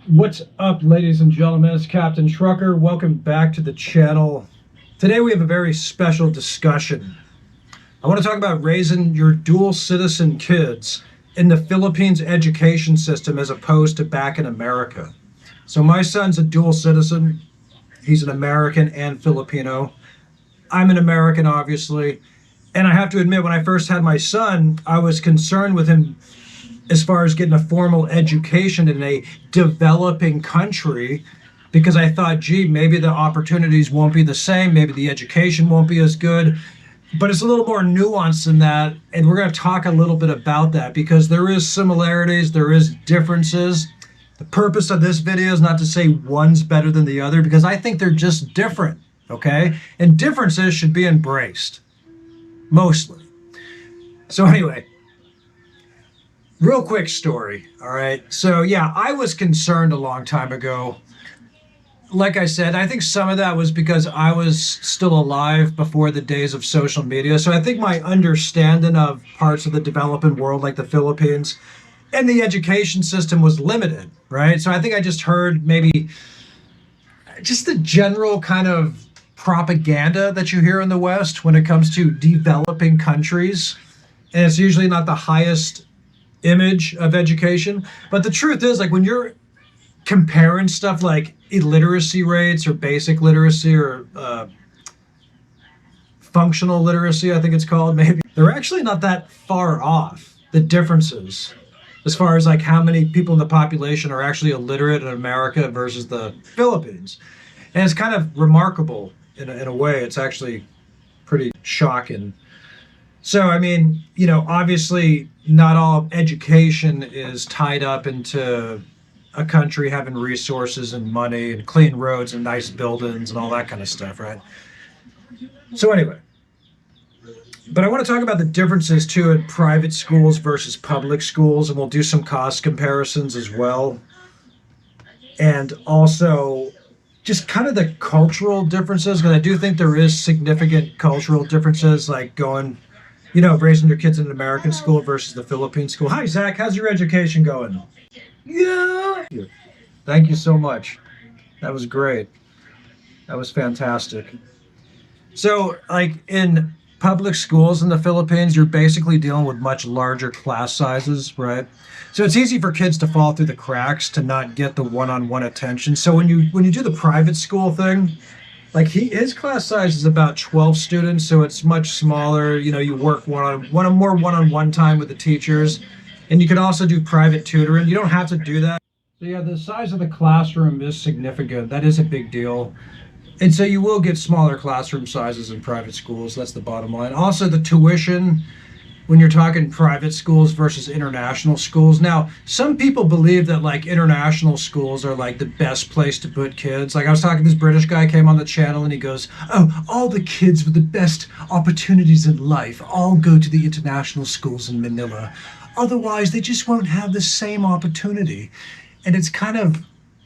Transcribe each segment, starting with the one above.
What's up, ladies and gentlemen? It's Captain Trucker. Welcome back to the channel. Today we have a very special discussion. I want to talk about raising your dual citizen kids in the Philippines education system as opposed to back in America. So my son's a dual citizen. He's an American and Filipino. I'm an American, obviously. And I have to admit, when I first had my son, I was concerned with him as far as getting a formal education in a developing country, because I thought, gee, maybe the opportunities won't be the same, maybe the education won't be as good. But it's a little more nuanced than that, and we're going to talk a little bit about that because there is similarities, there is differences. The purpose of this video is not to say one's better than the other, because I think they're just different, okay? And differences should be embraced, mostly. So anyway, real quick story, all right? So yeah, I was concerned a long time ago. Like I said, I think some of that was because I was still alive before the days of social media. So I think my understanding of parts of the developing world, like the Philippines, and the education system was limited, right? So I think I just heard maybe just the general kind of propaganda that you hear in the West when it comes to developing countries. And it's usually not the highest image of education. But the truth is, like, when you're comparing stuff like illiteracy rates or basic literacy or functional literacy, I think it's called, maybe, they're actually not that far off, the differences, as far as like how many people in the population are actually illiterate in America versus the Philippines. And it's kind of remarkable in a way. It's actually pretty shocking. So, I mean, you know, obviously not all education is tied up into a country having resources and money and clean roads and nice buildings and all that kind of stuff, right? So anyway, but I want to talk about the differences too in private schools versus public schools, and we'll do some cost comparisons as well. And also just kind of the cultural differences, because I do think there is significant cultural differences, like going, you know, raising your kids in an American school versus the Philippine school. Hi, Zach. How's your education going? Yeah. Thank you so much. That was great. That was fantastic. So, like, in public schools in the Philippines, you're basically dealing with much larger class sizes, right? So it's easy for kids to fall through the cracks, to not get the one-on-one attention. So when you do the private school thing, like his class size is about 12 students, so it's much smaller. You know, you work more one-on-one time with the teachers, and you can also do private tutoring. You don't have to do that. So yeah, the size of the classroom is significant. That is a big deal. And so you will get smaller classroom sizes in private schools. That's the bottom line. Also, the tuition, when you're talking private schools versus international schools. Now, some people believe that like international schools are like the best place to put kids. Like I was talking to this British guy, came on the channel, and he goes, oh, all the kids with the best opportunities in life all go to the international schools in Manila. Otherwise, they just won't have the same opportunity. And it's kind of,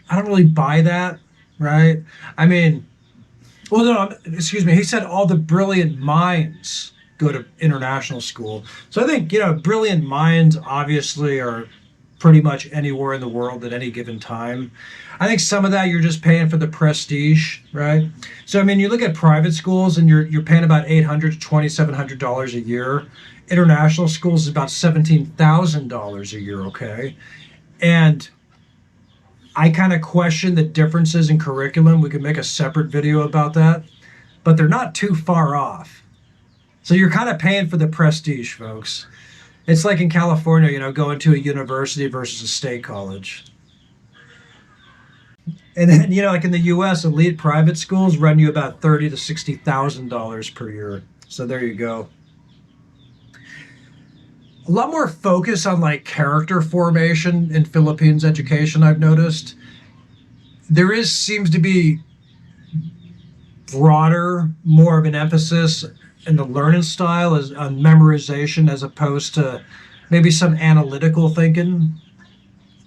I don't really buy that, right? I mean, well, no, excuse me. He said all the brilliant minds go to international school. So I think, you know, brilliant minds obviously are pretty much anywhere in the world at any given time. I think some of that you're just paying for the prestige, right? So I mean, you look at private schools and you're paying about $800 to $2,700 a year. International schools is about $17,000 a year, okay? And I kind of question the differences in curriculum. We could make a separate video about that, but they're not too far off. So you're kind of paying for the prestige, folks. It's like in California, you know, going to a university versus a state college. And then, you know, like in the US, elite private schools run you about $30,000 to $60,000 per year. So there you go. A lot more focus on like character formation in Philippines education, I've noticed. There seems to be broader, more of an emphasis in the learning style as on memorization as opposed to maybe some analytical thinking.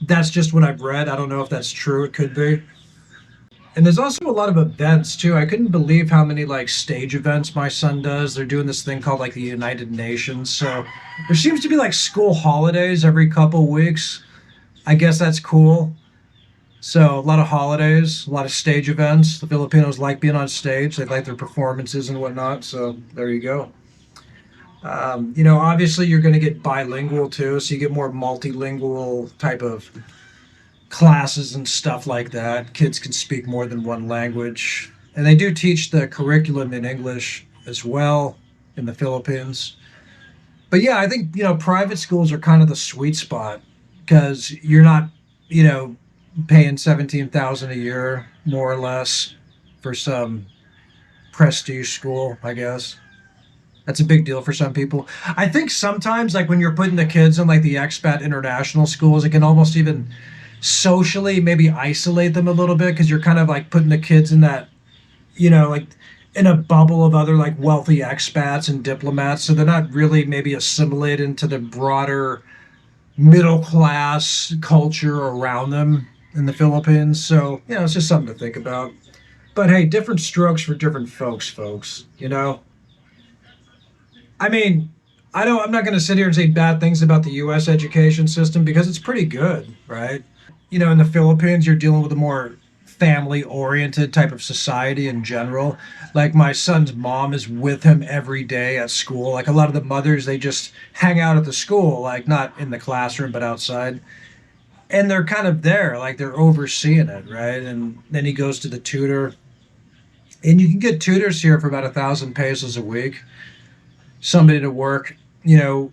That's just what I've read. I don't know if that's true. It could be. And there's also a lot of events too. I couldn't believe how many like stage events my son does. They're doing this thing called like the United Nations. So there seems to be like school holidays every couple weeks. I guess that's cool. So a lot of holidays, a lot of stage events. The Filipinos like being on stage. They like their performances and whatnot. So there you go. Obviously you're going to get bilingual too, so you get more multilingual type of classes and stuff like that. Kids can speak more than one language, and they do teach the curriculum in English as well in the Philippines. But yeah, I think private schools are kind of the sweet spot because you're not you know paying 17,000 a year more or less for some prestige school, I guess. That's a big deal for some people. I think sometimes, like when you're putting the kids in like the expat international schools, it can almost even socially maybe isolate them a little bit because you're kind of like putting the kids in that, like in a bubble of other like wealthy expats and diplomats. So they're not really maybe assimilated into the broader middle class culture around them in the Philippines. So, it's just something to think about. But hey, different strokes for different folks. I mean, I'm not going to sit here and say bad things about the U.S. education system because it's pretty good, right? In the Philippines, you're dealing with a more family-oriented type of society in general. Like my son's mom is with him every day at school. Like a lot of the mothers, they just hang out at the school, like not in the classroom, but outside. And they're kind of there, like they're overseeing it, right? And then he goes to the tutor. And you can get tutors here for about 1,000 pesos a week, somebody to work,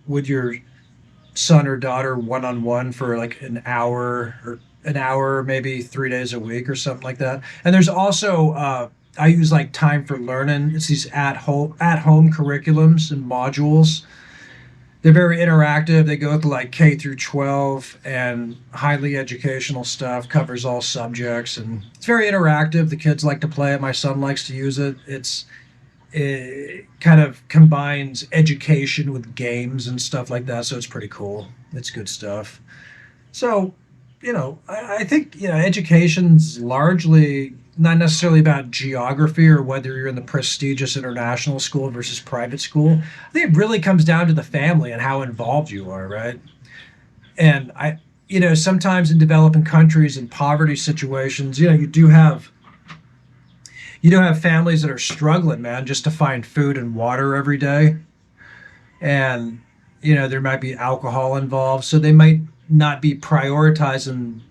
with your son or daughter one on one for like an hour, maybe 3 days a week or something like that. And there's also I use like time for learning. It's these at home curriculums and modules. They're very interactive. They go through like K through 12 and highly educational stuff, covers all subjects, and it's very interactive. The kids like to play it. My son likes to use it. It kind of combines education with games and stuff like that, so it's pretty cool. It's good stuff. So, I think, education's largely not necessarily about geography or whether you're in the prestigious international school versus private school. I think it really comes down to the family and how involved you are, right? And sometimes in developing countries and poverty situations, you do have families that are struggling, man, just to find food and water every day. And, there might be alcohol involved. So they might not be prioritizing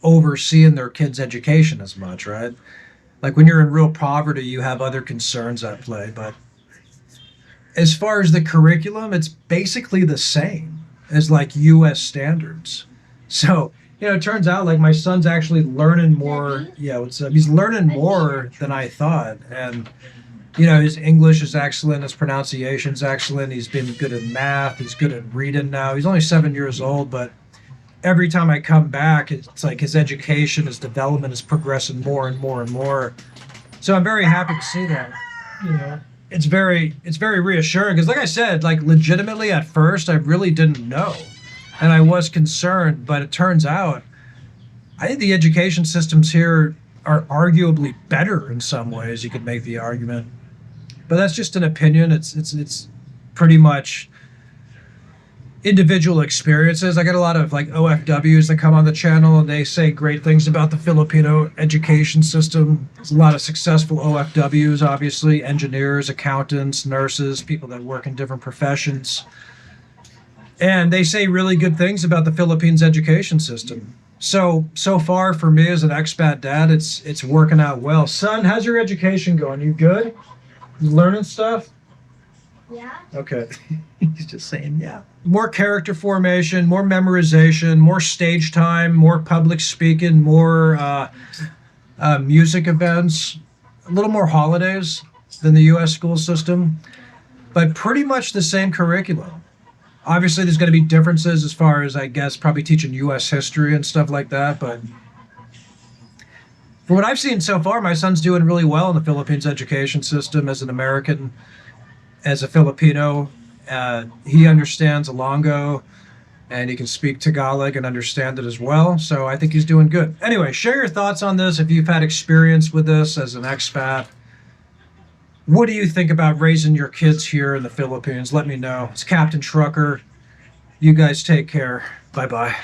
overseeing their kids' education as much, right? Like when you're in real poverty, you have other concerns at play. But as far as the curriculum, it's basically the same as like US standards. So, it turns out like my son's actually learning more. Yeah, what's up? He's learning more than I thought. And, his English is excellent. His pronunciation's excellent. He's been good at math. He's good at reading now. He's only 7 years old, but every time I come back, it's like his education, his development is progressing more and more and more. So I'm very happy to see that. It's very reassuring because, like I said, like legitimately at first, I really didn't know, and I was concerned. But it turns out, I think the education systems here are arguably better in some ways. You could make the argument, but that's just an opinion. It's pretty much individual experiences. I get a lot of like OFWs that come on the channel and they say great things about the Filipino education system. There's a lot of successful OFWs, obviously, engineers, accountants, nurses, people that work in different professions. And they say really good things about the Philippines education system. So far for me as an expat dad, it's working out well. Son, how's your education going? You good? You learning stuff? Yeah. Okay. He's just saying, yeah. More character formation, more memorization, more stage time, more public speaking, more music events, a little more holidays than the U.S. school system, but pretty much the same curriculum. Obviously, there's going to be differences as far as, I guess, probably teaching U.S. history and stuff like that, but from what I've seen so far, my son's doing really well in the Philippines education system as an American, as a Filipino. He understands Ilonggo and he can speak Tagalog and understand it as well. So I think he's doing good. Anyway, share your thoughts on this if you've had experience with this as an expat. What do you think about raising your kids here in the Philippines? Let me know. It's Captain Trucker. You guys take care. Bye bye.